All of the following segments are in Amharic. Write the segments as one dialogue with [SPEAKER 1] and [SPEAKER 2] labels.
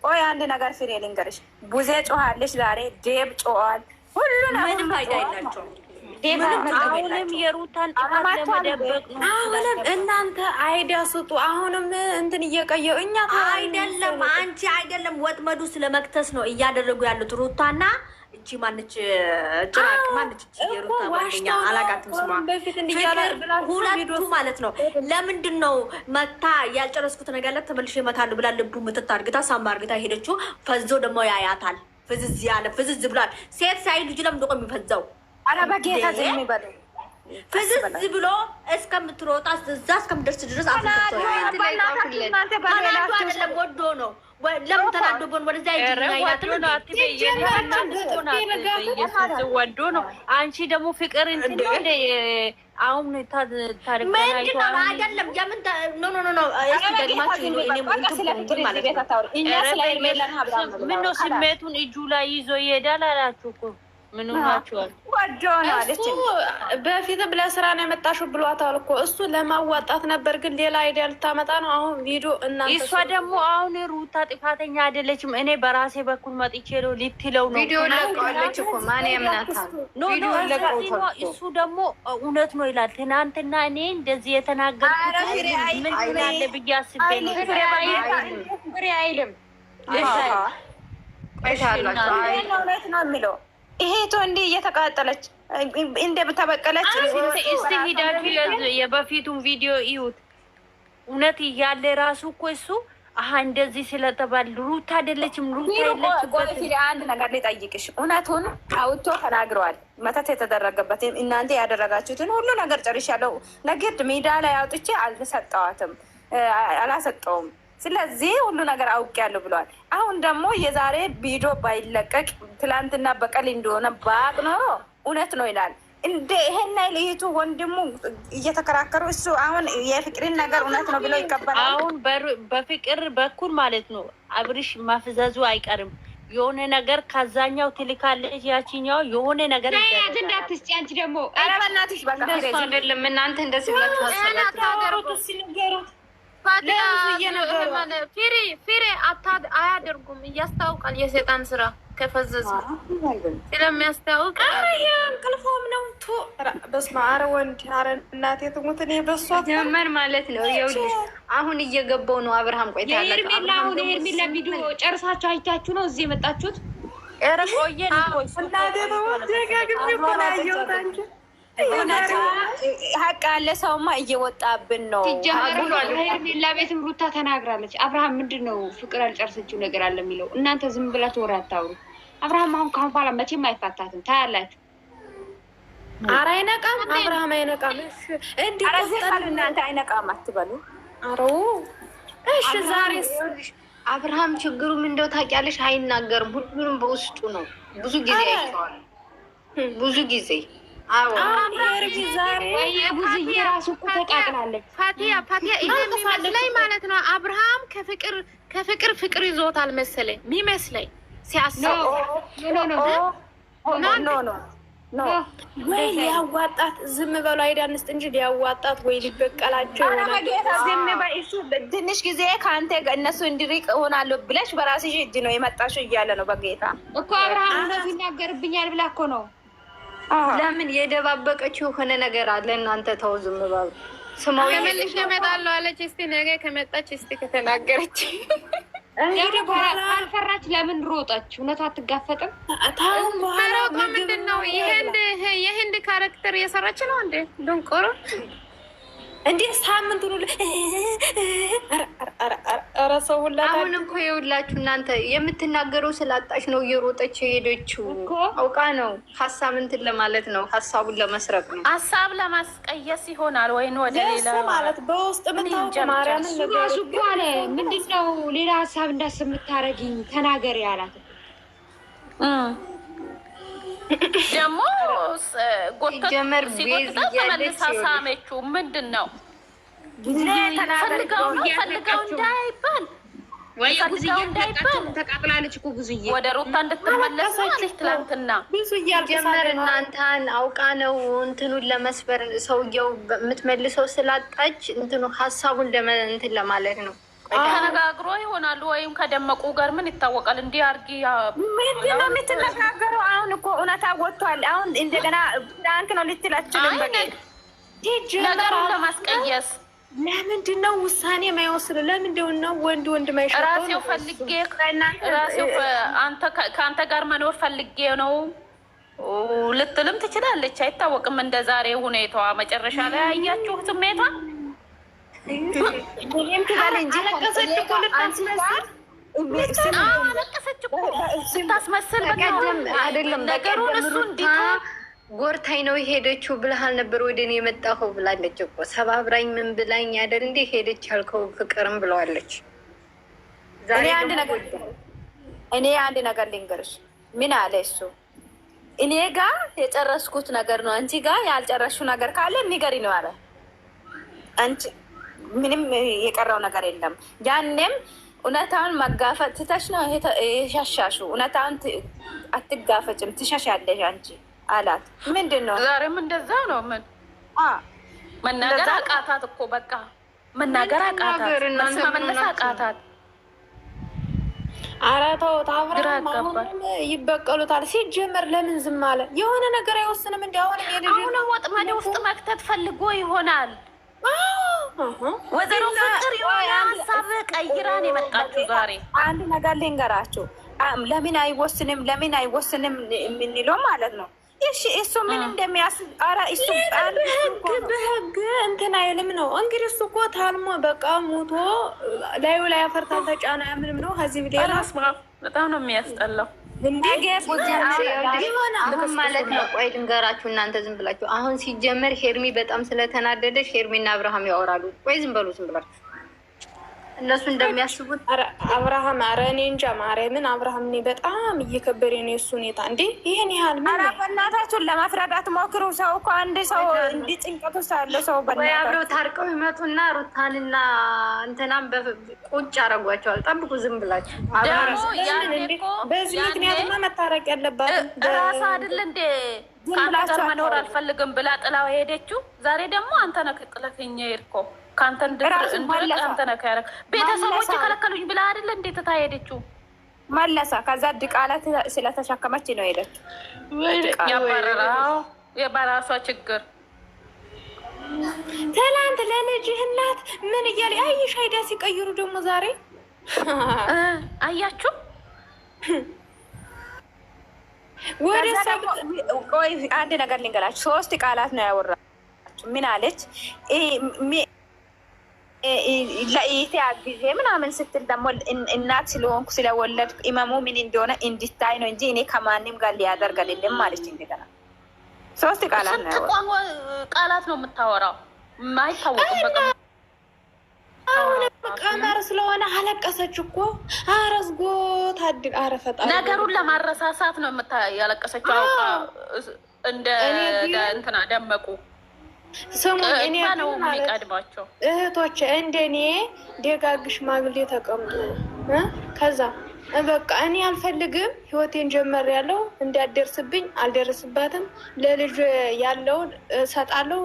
[SPEAKER 1] ቆይ አንድ ነገር ፍሬ ልንገርሽ። ቡዜ ጮሃለች ዛሬ፣ ዴብ ጮኋል።
[SPEAKER 2] ምንም ፋይዳ የላቸውም። አሁንም የሩታን ጥፋት ለመደበቅ ነው።
[SPEAKER 3] አሁንም እናንተ አይዲያ ስጡ። አሁንም እንትን እየቀየው እኛ
[SPEAKER 2] አይደለም አንቺ አይደለም ወጥመዱ ስለመክተስ ነው እያደረጉ ያሉት ሩታና እቺ ማነች ጭራቅ ማነች የሩታ ጓደኛ አላቃትም ስሟ ሁለቱ ማለት ነው። ለምንድን ነው መታ ያልጨረስኩት ነገር ላይ ተመልሼ እመታለሁ ብላ ልቡ ምትት አድርግታ ሳማ አድርግታ ሄደችው። ፈዞ ደግሞ ያያታል። ፍዝዝ ያለ ፍዝዝ ብሏል። ሴት ሳይ ልጅ ለምን ደቆ የሚፈዛው?
[SPEAKER 1] አረ በጌታ ዝም ይበሉ።
[SPEAKER 2] ፍዝዝ ብሎ እስከምትሮጣ እዛ እስከምደርስ ድረስ አፍጥቶ አይደለም ወዶ ነው። ለምን ተናዶብን ወደዛ
[SPEAKER 3] ወዶ ነው። አንቺ ደግሞ ፍቅር እንትን አሁን
[SPEAKER 2] አይደለም የምን ኖ
[SPEAKER 3] ምነው ስሜቱን እጁ ላይ ይዞ ይሄዳል አላችሁ እኮ ምን ሆናችኋል? በፊትም ለስራ ነው የመጣሽው ብሏታል እኮ እሱ ለማዋጣት ነበር፣ ግን ሌላ አይዲያ ልታመጣ ነው አሁን ቪዲዮ እና እሷ ደግሞ አሁን ሩታ ጥፋተኛ አይደለችም። እኔ በራሴ በኩል መጥቼ ነው ልትለው ነው
[SPEAKER 4] ቪዲዮ ለቀዋለች እኮ ማን ያምናታል?
[SPEAKER 3] እሱ ደግሞ እውነት ነው ይላል። ትናንትና እኔ እንደዚህ የተናገርኩት ምን ትላለ ብዬ አስቤ ነው።
[SPEAKER 4] ፍሬ አይልም
[SPEAKER 1] እውነት ነው የሚለው ይሄ ቶ እንዲህ እየተቃጠለች እንደ ተበቀለች።
[SPEAKER 3] እስቲ ሂዳችሁ የበፊቱን ቪዲዮ ይዩት። እውነት እያለ ራሱ እኮ እሱ እንደዚህ ስለተባለ ሩታ አይደለችም ሩታ የለችበት።
[SPEAKER 1] አንድ ነገር ልጠይቅሽ፣ እውነቱን አውጥቶ ተናግረዋል። መተት የተደረገበት እናንተ ያደረጋችሁትን ሁሉ ነገር ጨርሻለሁ። ለግድ ሜዳ ላይ አውጥቼ አላሰጠውም። ስለዚህ ሁሉ ነገር አውቄያለሁ ብለዋል። አሁን ደግሞ የዛሬ ቪዲዮ ባይለቀቅ ትላንትና በቀል እንደሆነ ባቅ ኖሮ እውነት ነው ይላል። እንደ ይሄን ልይቱ ወንድሙ እየተከራከሩ እሱ አሁን የፍቅርን ነገር እውነት ነው ብሎ ይቀበላል።
[SPEAKER 3] አሁን በፍቅር በኩል ማለት ነው አብርሽ ማፍዘዙ አይቀርም። የሆነ ነገር ከዛኛው ትልካለች፣ ያቺኛው የሆነ ነገር
[SPEAKER 4] ይደረጋል። እንዳትስጪ አንቺ ደግሞ
[SPEAKER 1] ኧረ በእናትሽ በቃ
[SPEAKER 4] አይደለም እናንተ እንደዚህ ብላችሁ
[SPEAKER 3] አሰላችሁ
[SPEAKER 5] ፊሬ አያደርጉም። እያስታውቃል። የሴጣን ስራ ከፈዘዙ ስለሚያስታውቅ
[SPEAKER 3] እንቅልፎም ነው። በስመ አብ ወንድ አረ እናቴ ትሙት። እኔ በሷ
[SPEAKER 4] ጀመር ማለት ነው። ይኸውልሽ አሁን እየገባው ነው አብርሃም። ቆይታ
[SPEAKER 5] የሄርሜላ አሁን የሄርሜላ ቪዲዮ ጨርሳችሁ አይታችሁ ነው እዚህ የመጣችሁት?
[SPEAKER 3] ኧረ ቆየን እኮ እናቴ ትሙት። ደጋግሜ እኮ ነው ያየሁት አንቺ
[SPEAKER 1] ሀቅ አለ። ሰውማ እየወጣብን ነው።
[SPEAKER 4] ሄርሜላ ቤትም ሩታ ተናግራለች። አብርሃም ምንድን ነው ፍቅር ያልጨርሰችው ነገር አለ የሚለው? እናንተ ዝም ብላችሁ ወሬ አታውሩ። አብርሃም አሁን ካሁን በኋላ መቼም አይፋታትም። ታያላችሁ።
[SPEAKER 3] ኧረ አይነቃም፣ አብርሃም አይነቃም።
[SPEAKER 1] እናንተ አይነቃም አትበሉ።
[SPEAKER 3] ኧረ እሺ ዛሬ
[SPEAKER 4] አብርሃም ችግሩም እንደው ታውቂያለሽ አይናገርም። ሁሉንም በውስጡ ነው። ብዙ ጊዜ አይተዋል። ብዙ ጊዜ
[SPEAKER 5] ብዙዬ ራሱ እኮ ተቃጥላለች። ፋቲያ ይሄ የሚመስለኝ ማለት ነው አብርሃም ከፍቅር ፍቅር ይዞታል መሰለኝ የሚመስለኝ ሲያስብ
[SPEAKER 3] ወይ ሊያዋጣት ዝም በሉ አይዳ እንስጥ እንጂ ሊያዋጣት ወይ ሊበቀላቸው
[SPEAKER 1] ትንሽ ጊዜ ከአንተ እነሱ እንዲሪቅ እሆናለሁ ብለሽ በራስሽ እጅ ነው የመጣሽው እያለ ነው በጌታ
[SPEAKER 4] እኮ አብርሃም እንደዚህ ይናገርብኛል ብላ እኮ ነው። ለምን የደባበቀችው የሆነ ነገር አለ? እናንተ ተው ዝም በሉ። ስማው
[SPEAKER 5] ከመልሽ እመጣለሁ አለች። እስቲ ነገ ከመጣች እስቲ ከተናገረች
[SPEAKER 4] እንግዲህ በኋላ አልፈራች። ለምን ሮጠች? እውነት አትጋፈጥም?
[SPEAKER 3] ታውን በኋላ
[SPEAKER 5] ምንድን ነው የህንድ ካራክተር እየሰራች ነው እንዴ? ድንቆሮ
[SPEAKER 3] እንዴ ሳምንት ሁሉ ኧረ ሰው ሁላ
[SPEAKER 4] አሁን እኮ የውላችሁ እናንተ የምትናገረው ስላጣች ነው እየሮጠች የሄደችው። አውቃ ነው ሀሳብ እንትን ለማለት ነው፣ ሀሳቡን ለመስረቅ ነው፣
[SPEAKER 5] ሀሳብ ለማስቀየስ ይሆናል ወይ ነው ወደ ሌላ
[SPEAKER 3] ማለት በውስጥ ምንታው ማርያምን
[SPEAKER 4] ራሱ እኮ አለ። ምንድን ነው ሌላ ሀሳብ እንዳስብ የምታረጊኝ ተናገሪ አላት።
[SPEAKER 5] ደግሞ ጎተት ተመልሳ ሳመችው። ምንድን ነው ፈልጋው እንዳይባል
[SPEAKER 4] ወይ ብዙዬ ተቃጥላለች እኮ ብዙዬ
[SPEAKER 5] ወደ ሩታ እንድትመለስ አለች ትላንትና።
[SPEAKER 3] ብዙ እያልጀመር
[SPEAKER 4] እናንተን አውቃ ነው እንትኑን ለመስበር ሰውየው የምትመልሰው ስላጣች እንትኑ ሀሳቡን እንትን ለማለት ነው።
[SPEAKER 3] ተነጋግሮ ይሆናሉ ወይም ከደመቁ ጋር ምን ይታወቃል? እንዲህ አርጊ
[SPEAKER 1] ምንድን ነው የምትነጋገረው? አሁን እኮ እውነታ ወጥቷል። አሁን እንደገና ፍራንክ ነው ልትላችልም
[SPEAKER 3] ነገሩን ለማስቀየስ
[SPEAKER 5] ለምንድን ነው ውሳኔ የማይወስድ? ለምንድን ነው ወንድ ማይሸጠው?
[SPEAKER 3] ራሴው ፈልጌ ራሴው ከአንተ ጋር መኖር ፈልጌ ነው ልትልም ትችላለች። አይታወቅም። እንደ ዛሬ ሁኔታዋ መጨረሻ ላይ አያችሁ ስሜቷ
[SPEAKER 5] አለቀሰች እኮ
[SPEAKER 3] ስታስመስል
[SPEAKER 6] አይደለም
[SPEAKER 3] ነገሩን እሱ እንዲህ
[SPEAKER 6] ጎርታኝ ነው የሄደችው ብለሃል ነበር ወደ እኔ የመጣኸው ብላለች እኮ ሰባብራኝ ምን ብላኝ አይደል እንዴ ሄደች ያልከው ፍቅርም ብለዋለች።
[SPEAKER 1] እኔ አንድ ነገር ልንገርሽ። ምን አለ እሱ እኔ ጋር የጨረስኩት ነገር ነው፣ አንቺ ጋር ያልጨረስሽው ነገር ካለ ንገሪ ነው አለ። አንቺ ምንም የቀረው ነገር የለም። ያኔም እውነታውን መጋፈጥ ትተሽ ነው የሻሻሹ። እውነታውን አትጋፈጭም ትሻሻለሽ አንቺ አላት። ምንድን ነው
[SPEAKER 3] ዛሬም እንደዛ ነው? ምን መናገር አቃታት እኮ በቃ መናገር አቃታት፣ መመለስ አቃታት።
[SPEAKER 5] ኧረ ተውት፣ አብረን ይበቀሉታል። ሲጀመር ለምን ዝም አለ? የሆነ ነገር አይወስንም። እንዲ
[SPEAKER 3] አሁን ወጥመድ ውስጥ መክተት ፈልጎ ይሆናል። ወይዘሮ ፍቅር የሆነ ሀሳብ ቀይራን የመጣችው ዛሬ።
[SPEAKER 1] አንድ ነገር ልንገራችሁ። ለምን አይወስንም የምንለው ማለት ነው። እሺ እሱ ምን እንደሚያስብ እሱ
[SPEAKER 5] በህግ እንትን አይልም ነው እንግዲህ። እሱ እኮ ታልሞ በቃ ሞቶ ላዩ ላይ አፈርታል ተጫና ምንም ነው። ከዚህ ቪዲዮ
[SPEAKER 3] በጣም ነው የሚያስጠላው።
[SPEAKER 6] አሁን ማለት ነው። ቆይ ልንገራችሁ እናንተ ዝም ብላችሁ አሁን ሲጀመር ሄርሚ በጣም ስለተናደደች ሄርሚና አብርሃም ያወራሉ። ቆይ ዝም ብላችሁ እነሱ እንደሚያስቡት
[SPEAKER 5] አብርሃም ኧረ እኔ እንጃ ማርያምን አብርሃም እኔ በጣም እየከበረ ነው የእሱ ሁኔታ። እንዴ ይሄን ያህል ምን
[SPEAKER 1] በእናታችሁን ለማፍረዳት ሞክሩ። ሰው እኮ አንድ ሰው እንዲህ ጭንቀት ውስጥ ያለው ሰው
[SPEAKER 6] ወይ አብረው ታርቀው ይመጡና ሩታንና እንትናም ቁጭ አረጓቸዋል። ጠብቁ ዝም ብላችሁ።
[SPEAKER 5] በዚህ ምክንያትማ መታረቅ ያለባት
[SPEAKER 3] ራሳ አይደል እንዴ? ከአንተ ጋር መኖር አልፈልግም ብላ ጥላው ሄደችው። ዛሬ ደግሞ አንተ ነህ ጥለኸኝ የሄድከው ከአንተ አንተ ነህ ያደረግ ቤተሰቦች ከለከሉኝ ብላ አይደለ እንዴት ታሄደችው?
[SPEAKER 1] መለሳ ከዛ ድቃላት ስለተሸከመች ነው ሄደችው።
[SPEAKER 3] ያባረራው የበራሷ ችግር።
[SPEAKER 5] ትላንት ለልጅህ እናት ምን እያለ አይሽ ሄዳ ሲቀይሩ ደግሞ ዛሬ
[SPEAKER 3] አያችሁ።
[SPEAKER 1] ወደ ቆይ አንድ ነገር ልንገራችሁ። 3 ቃላት ነው ያወራችሁ። ምን አለች? ለኢቴ ጊዜ ምናምን ስትል ደግሞ እናት ስለሆንኩ ስለወለድ ኢመሙ ምን እንደሆነ እንዲታይ ነው እንጂ እኔ ከማንም ጋር ሊያደርግ አይደለም ማለች። እንደገና 3 ቃላት ነው
[SPEAKER 3] ቃላት ነው የምታወራው። ማይታወቅም በቃ
[SPEAKER 5] አሁን ቀመር ስለሆነ አለቀሰች እኮ። አረዝጎ ታድል አረፈጣ
[SPEAKER 3] ነገሩን ለማረሳሳት ነው ያለቀሰችው። አውቃ እንደ እንትና ደመቁ
[SPEAKER 5] ስሙ እኔ
[SPEAKER 3] ነው የሚቀድማቸው
[SPEAKER 5] እህቶች እንደኔ ደጋግ ሽማግሌ ተቀምጡ። ከዛ በቃ እኔ አልፈልግም ህይወቴን ጀመር ያለው እንዲያደርስብኝ አልደርስባትም። ለልጅ ያለውን እሰጣለሁ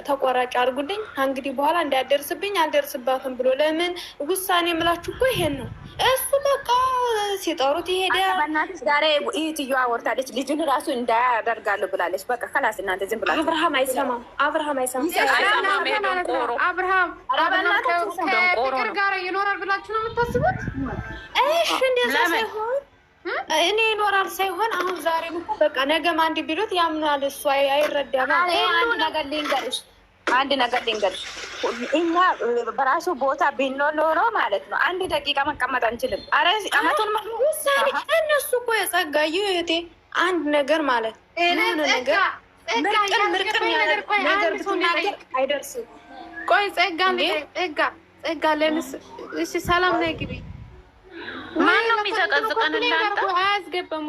[SPEAKER 5] ተቆራጭ አድርጉልኝ። እንግዲህ በኋላ እንዲያደርስብኝ አልደርስባትም ብሎ ለምን ውሳኔ የምላችሁ እኮ ይሄን ነው። እሱ በቃ ሲጠሩት ይሄዳል።
[SPEAKER 1] በእናትሽ ዛሬ እህትየዋ ወርታለች። ልጁን ራሱ እንዳያደርጋሉ ብላለች። በቃ ከላስ እናንተ ዝም ብላችሁ።
[SPEAKER 5] አብርሃም አይሰማም። አብርሃም
[SPEAKER 4] ከፍቅር ጋር ይኖራል ብላችሁ ነው የምታስቡት?
[SPEAKER 5] እሺ እንደዛ ሳይሆን እኔ ይኖራል ሳይሆን አሁን ዛሬም እኮ በቃ ነገም አንድ ቢሉት ያምናል። እሱ አይረዳም።
[SPEAKER 1] አንድ ነገር ልንገርሽ፣ እኛ በራሱ ቦታ ቢኖር ኖሮ ማለት ነው 1 ደቂቃ መቀመጥ አንችልም። አረ አመቱን
[SPEAKER 5] ውሳኔ እነሱ እኮ የጸጋዩ እህቴ አንድ ነገር ማለት ነገር ምርቅን ነገር ብትናገር አይደርስም።
[SPEAKER 4] ቆይ ጸጋ ለምስ እሺ ሰላም ነይ ግቢ።
[SPEAKER 3] ማን ነው የሚዘቀዝቀን? እናንተ
[SPEAKER 4] አያስገባም።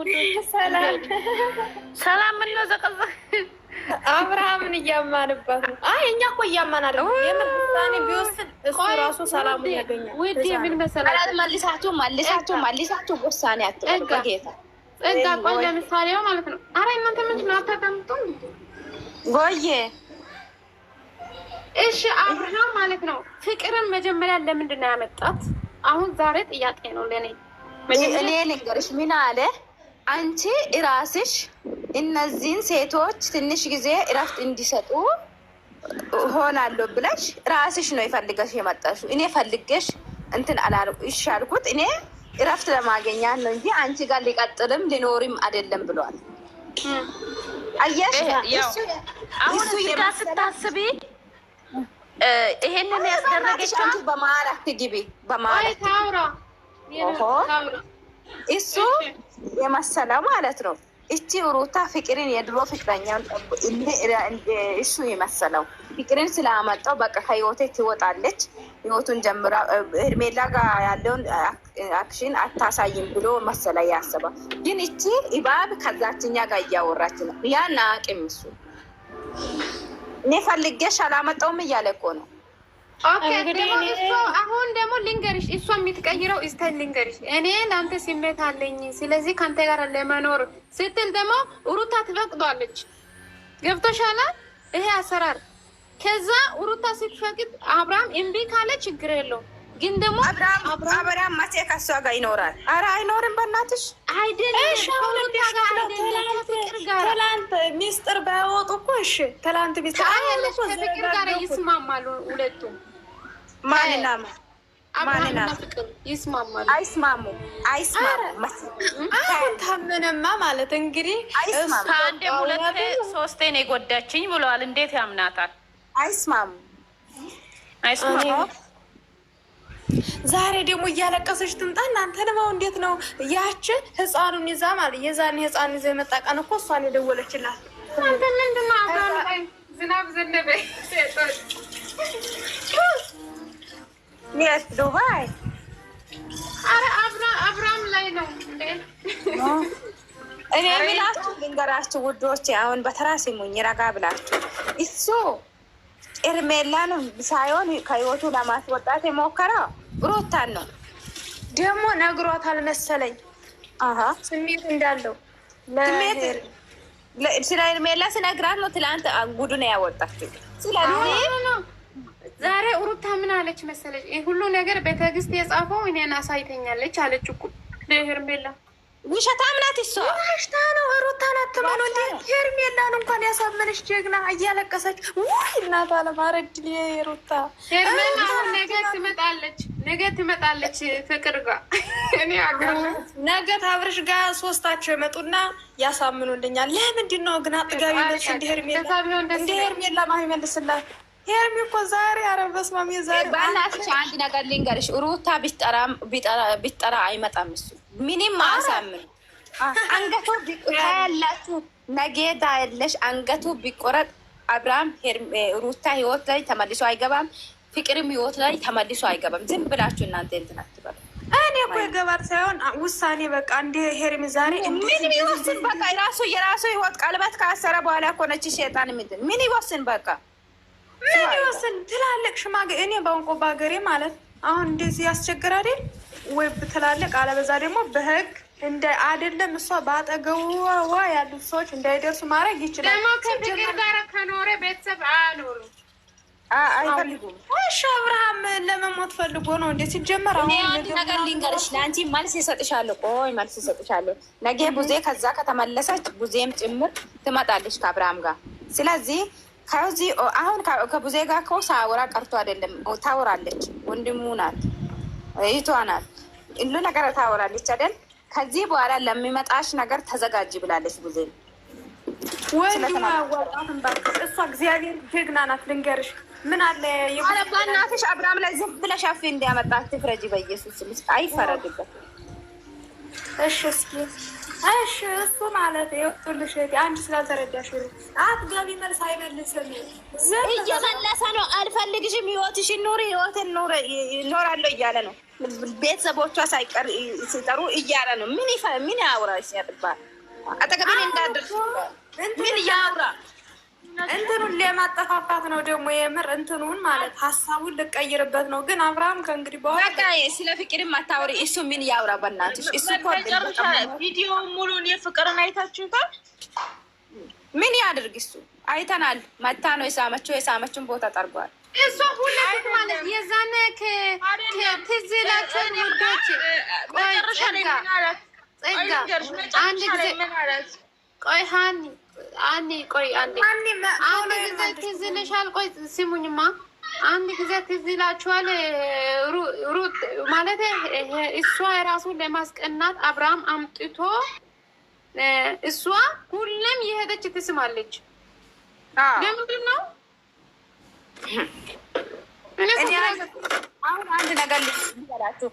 [SPEAKER 3] ሰላም ምን ነው ዘቀዘቅ?
[SPEAKER 5] አብርሃምን እያማንባት ነው። አይ እኛ እኮ እያማን አይደል? የምሳኔ ቢወስድ እሱ ራሱ ሰላም ያገኛል።
[SPEAKER 4] ወዲ ምን መሰላችሁ?
[SPEAKER 1] መልሳችሁ ውሳኔ አትበሉ በጌታ
[SPEAKER 4] ጸጋ። ቆይ ለምሳሌ ማለት ነው። አረ እናንተ ምንድን ነው አታዳምጡም?
[SPEAKER 1] ጎዬ
[SPEAKER 5] እሺ አብርሃም ማለት ነው ፍቅርን መጀመሪያ ለምንድን ነው ያመጣት? አሁን ዛሬ ጥያቄ ነው ለእኔ።
[SPEAKER 1] እኔ ልንገርሽ ምን አለ አንቺ እራስሽ እነዚህን ሴቶች ትንሽ ጊዜ እረፍት እንዲሰጡ ሆናለሁ ብለሽ ራስሽ ነው የፈልገሽ የመጣሽው። እኔ ፈልገሽ እንትን ይሻልኩት እኔ እረፍት ለማገኛት ነው እንጂ አንቺ ጋር ሊቀጥልም ሊኖርም አይደለም ብሏል። አየሽ
[SPEAKER 3] አሁን እዚህ ጋር ስታስቢ ይሄንን ያስደረገችው
[SPEAKER 1] በመሀል አትግቢ፣ በመሀል እሱ የመሰለ ማለት ነው። እቺ ሩታ ፍቅርን የድሮ ፍቅረኛውን እሱ የመሰለው ፍቅርን ስላመጣው በቃ ከህይወቴ ትወጣለች፣ ህይወቱን ጀምራ ሄርሜላ ጋር ያለውን አክሽን አታሳይም ብሎ መሰለ ያሰባ። ግን እቺ ኢባብ ከዛችኛ ጋር እያወራች ነው። ያን አቅም እሱ እኔ ፈልጌሽ አላመጣውም እያለ እኮ ነው።
[SPEAKER 5] አሁን ደግሞ ልንገርሽ፣ እሷ የምትቀይረው እስከ ልንገርሽ፣ እኔ ለአንተ ስሜት አለኝ፣ ስለዚህ ከአንተ ጋር ለመኖር ስትል ደግሞ ሩታ ትፈቅዷለች። ገብቶሻል? ይሄ አሰራር። ከዛ ሩታ ስትፈቅድ አብርሃም እምቢ ካለ ችግር የለውም። ግን ደግሞ
[SPEAKER 1] አብርሃም መቼ ከሷ ጋር ይኖራል? ኧረ አይኖርም። በእናትሽ
[SPEAKER 5] አይደለም። ትላንት ሚስጥር ባያወጡ እኮ እሺ፣ ትላንት ሚስጥር ከፍቅር ጋር ይስማማሉ ሁለቱም። ማንና ፍቅር ይስማማሉ?
[SPEAKER 1] አይስማሙ።
[SPEAKER 5] አሁን ታመነማ ማለት እንግዲህ
[SPEAKER 3] ከአንዴ ሁለቴ ሶስቴ ነው የጎዳችኝ ብለዋል። እንዴት ያምናታል?
[SPEAKER 1] አይስማሙ።
[SPEAKER 5] ዛሬ ደግሞ እያለቀሰች ትምጣ። እናንተ ደግሞ እንዴት ነው ያች ህፃኑን ይዛ ማለት የዛኔ ህፃኑን ይዛ የመጣ ቀን እኮ እሷን የደወለችላት አንተ ምንድን ነው? አብርሃም ዝናብ ዘነበ
[SPEAKER 1] የት ዱባይ?
[SPEAKER 5] አረ አብርሃም ላይ ነው እንዴ?
[SPEAKER 1] እኔ ብላችሁ ልንገራችሁ ውዶቼ፣ አሁን በተራ ስሙኝ ረጋ ብላችሁ። እሱ ሄርሜላን ሳይሆን ከህይወቱ ለማስወጣት የሞከረው ሩታን ነው።
[SPEAKER 5] ደግሞ ነግሯታል መሰለኝ ስሜት እንዳለው።
[SPEAKER 1] ስለ ሄርሜላ ስነግራት ነው ትላንት ጉዱን ያወጣችው። ስለዚህ
[SPEAKER 5] ዛሬ ሩታ ምን አለች መሰለች? ሁሉ ነገር በትዕግስት የጻፈው እኔን አሳይተኛለች አለች እኮ ለሄርሜላ።
[SPEAKER 1] ውሸታም ናት እሷ።
[SPEAKER 5] ዋሽታ ነው ሩታ ናት ማለት እንዴ? ሄርሜላን እንኳን ያሳመነች ጀግና እያለቀሰች ወይ እናት አለማረድ ሩታ። ሄርሜላ ነገ ትመጣለች ፍቅር ጋር እኔ ነገ ታብርሽ ጋር ሶስታቸው ይመጡና ያሳምኑልኛል። ለምንድን ነው ግን አጥጋቢ ነች እንደ ሄርሜላ ማን ይመልስላት? ሄርሜ እኮ ዛሬ አረበስማም የዛሬ
[SPEAKER 1] ባናትሽ አንድ ነገር ልንገርሽ፣ ሩታ ቢጠራ አይመጣም እሱ ምንም አያሳምን። አንገቱ ያላችሁ ነጌታ ያለሽ አንገቱ ቢቆረጥ አብርሃም ሩታ ህይወት ላይ ተመልሶ አይገባም። ፍቅርም ህይወት ላይ ተመልሶ አይገባም። ዝም ብላችሁ እናንተ እንትን አትበሉ።
[SPEAKER 5] እኔ እኮ የገባር ሳይሆን ውሳኔ በቃ እንደ ሄርሜ ዛሬ
[SPEAKER 1] ምን ይወስን በቃ የራሱ ህይወት ቀለበት ካሰረ በኋላ እኮ ነች ሸይጣን ምንድን ምን ይወስን በቃ
[SPEAKER 5] ምን ይወስን? ትላልቅ ሽማግሌ እኔ በእንቆ በሀገሬ ማለት አሁን እንደዚህ ያስቸግራል ወይ ትላልቅ አለበዛ ደግሞ በህግ እንደ አይደለም እሷ በአጠገቧ ያሉት ሰዎች እንዳይደርሱ ማድረግ ይችላል። ደግሞ ከፍቅር ጋር ከኖረ ቤተሰብ አያኖሩም አይፈልጉም። እሺ አብርሃም ለመሞት ፈልጎ ነው እንዴ? ሲጀመር አሁን
[SPEAKER 1] ነገር ልንገርሽ፣ ለአንቺ መልስ ይሰጥሻለሁ። ቆይ መልስ ይሰጥሻለሁ። ነገ ቡዜ ከዛ ከተመለሰች ቡዜም ጭምር ትመጣለች ከአብርሃም ጋር። ስለዚህ ከዚህ አሁን ከቡዜ ጋር እኮ ሳወራ ቀርቶ አይደለም ታወራለች። ወንድሙ ናት፣ እህቷ ናት፣ ሁሉ ነገር ታወራለች አይደል? ከዚህ በኋላ ለሚመጣሽ ነገር ተዘጋጅ ብላለች ቡዜ።
[SPEAKER 5] ወንድሙ ያዋጣትን ባክ እሷ እግዚአብሔር ጀግና ናት። ልንገርሽ ምን አለ
[SPEAKER 1] በእናትሽ አብርሃም ላይ ዝም ብለሽ አፍ እንዲያመጣት ትፍረጂ በኢየሱስ ስም። አይፈረድበት።
[SPEAKER 5] እሺ እስኪ እሺ እሱ ማለት ይወጡልሽ አንድ ስላልተረዳሽ አትገቢ መልስ አይመልስም።
[SPEAKER 1] እየመለሰ ነው። አልፈልግሽም፣ ህይወትሽን ኑሪ፣ ህይወትን እኖራለሁ እያለ ነው። ቤተሰቦቿ ሳይቀር ሲጠሩ እያለ ነው። ምን ያውራ ሲያጥባል አጠገቤን እንዳደርስ ምን ያውራ?
[SPEAKER 5] እንትኑን ለማጠፋፋት ነው ደግሞ የምር እንትኑን ማለት ሀሳቡን ልቀይርበት ነው። ግን አብርሃም ከእንግዲህ በኋላ
[SPEAKER 1] ስለ ፍቅርም አታውሪ። እሱ ምን ያውራ በእናትሽ? እሱ
[SPEAKER 3] ቪዲዮ ሙሉን የፍቅርን አይታችሁታል?
[SPEAKER 1] ምን ያድርግ እሱ? አይተናል። መታ ነው የሳመችውን ቦታ ጠርጓል።
[SPEAKER 5] እሷ ሁለት ማለት የዛነ ትዝ ይላችኋል ውዶች።
[SPEAKER 3] መጨረሻ ላይ ምን አላት?
[SPEAKER 5] አንድ ጊዜ ቆይ ሃኒ ቆይ አንድ ጊዜ ትዝ ይልሻል? ቆይ ስሙኝማ፣ አንድ ጊዜ ትዝ ይላችኋል? ሩት ማለት እሷ የራሱን ለማስቀናት አብርሃም አምጥቶ እሷ ሁሌም የሄደች ትስማለች። ለምንድን ነው?
[SPEAKER 1] አሁን አንድ ነገር ልበላችሁ፣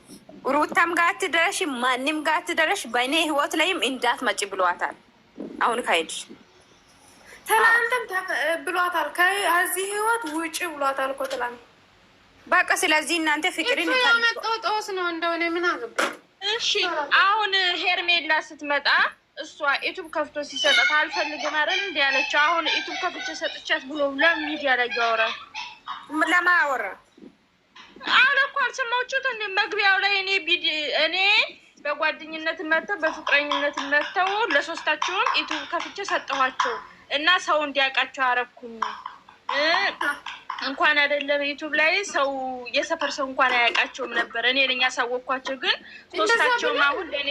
[SPEAKER 1] ሩታም ጋር አትደረሽ፣ ማንም ጋር አትደረሽ፣ በእኔ ህይወት ላይም እንዳትመጪ ብሏታል። አሁን ካሄድሽ
[SPEAKER 5] ትናንትም ብሏታል፣ ከዚህ ህይወት ውጭ ብሏታል እኮ ትናንት።
[SPEAKER 1] በቃ ስለዚህ እናንተ ፍቅርን
[SPEAKER 5] ያመጣው ጦስ ነው እንደሆነ ምን አገባኝ።
[SPEAKER 3] እሺ አሁን ሄርሜላ ስትመጣ እሷ ዩቱብ ከፍቶ ሲሰጣት አልፈልግም አይደል እንዲ ያለችው። አሁን ዩቱብ ከፍቼ ሰጥቻት ብሎ ለምን ሚዲያ ላይ ያወራል?
[SPEAKER 1] ለማወራ
[SPEAKER 3] አለ እኮ አልሰማችሁት? መግቢያው ላይ እኔ በጓደኝነት መተው በፍቅረኝነት መተው ለሶስታቸውም ዩቱብ ከፍቼ ሰጠኋቸው እና ሰው እንዲያውቃቸው አረኩኝ። እንኳን አይደለም ዩቱብ ላይ ሰው የሰፈር ሰው እንኳን አያውቃቸውም ነበር። እኔ ነኝ ያሳወቅኳቸው። ግን ሶስታቸውም አሁን ለእኔ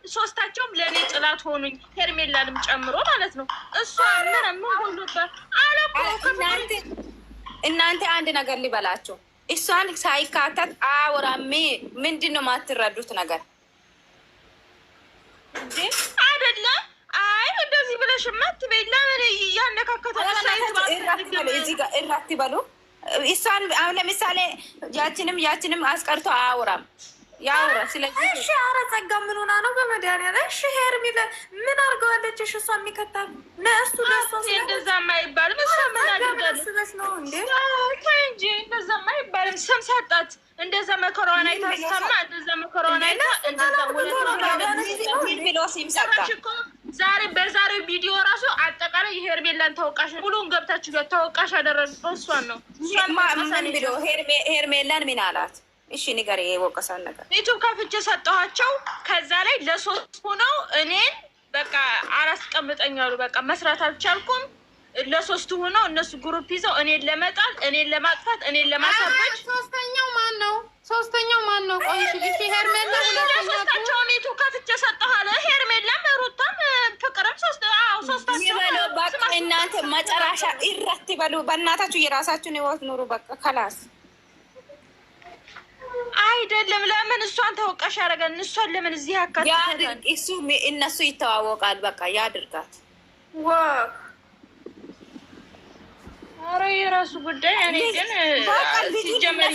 [SPEAKER 3] ሶስታቸውም ለእኔ ጥላት ሆኑኝ፣ ሄርሜላንም ጨምሮ ማለት ነው። እሷ ምን ሆኑበት አለኮ።
[SPEAKER 1] እናንተ አንድ ነገር ሊበላቸው እሷን ሳይካተት አወራሜ ምንድን ነው የማትረዱት ነገር
[SPEAKER 3] አይደለም? አይ እንደዚህ ብለሽ ማትበይ ለምን ያነካከተ
[SPEAKER 1] እራት በሉ። እሷን አሁን ለምሳሌ ያችንም አስቀርቶ አያወራም ያውራ። ስለዚህ
[SPEAKER 5] እሺ፣ ኧረ ጸጋ ምን ሆና ነው በመድኃኒዓለም? እሺ ሄርሜላ ምን አድርገዋለች? እሺ እሷ የሚከታል ለእሱ
[SPEAKER 3] እንደዛማ አይባልም። እሷ ምን አድርጋለች ነው እንዴ? እንጂ እንደዛማ አይባልም። ስም ሰጣት። እንደዛ መከራዋን አይታሰማ። እንደዛ መከራዋን አይታ እንደዛ
[SPEAKER 1] ብሎ ሲም ሰጣ።
[SPEAKER 3] ዛሬ በዛሬው ቪዲዮ ራሱ አጠቃላይ የሄርሜላን ተወቃሽ ሙሉን ገብታችሁ ተወቃሽ ያደረገው እሷን ነው።
[SPEAKER 1] ምን ብሎ ሄርሜላን ምን አላት? እሺ ንገሪ፣ የወቀሳን ነገር
[SPEAKER 3] ዩቱብ ከፍቼ ሰጠኋቸው። ከዛ ላይ ለሶስት ሆነው እኔን በቃ አላስቀምጠኛሉ። በቃ መስራት አልቻልኩም። ለሶስቱ ሆነው እነሱ ግሩፕ ይዘው እኔን ለመጣል፣ እኔን ለማጥፋት፣ እኔን ለማሳበድ።
[SPEAKER 5] ሶስተኛው ማን ነው? ቆይ እሺ ሄርሜላ
[SPEAKER 3] ሶስታቸውን ዩቱብ ከፍቼ ሰጠኋለ። ሄርሜላም ሩታም ፍቅርም ሶስታቸው
[SPEAKER 1] ይበሉ። በቃ እናንተ መጨረሻ ይራት ይበሉ። በእናታችሁ የራሳችሁን ህይወት ኑሩ። በቃ ከላስ
[SPEAKER 3] አይደለም። ለምን እሷን ተወቃሽ ያደረገን? እሷን ለምን እዚህ ያካትታል?
[SPEAKER 1] እሱ እነሱ ይተዋወቃል። በቃ ያድርጋት።
[SPEAKER 3] ኧረ የራሱ ጉዳይ። እኔ ግን ሲጀመር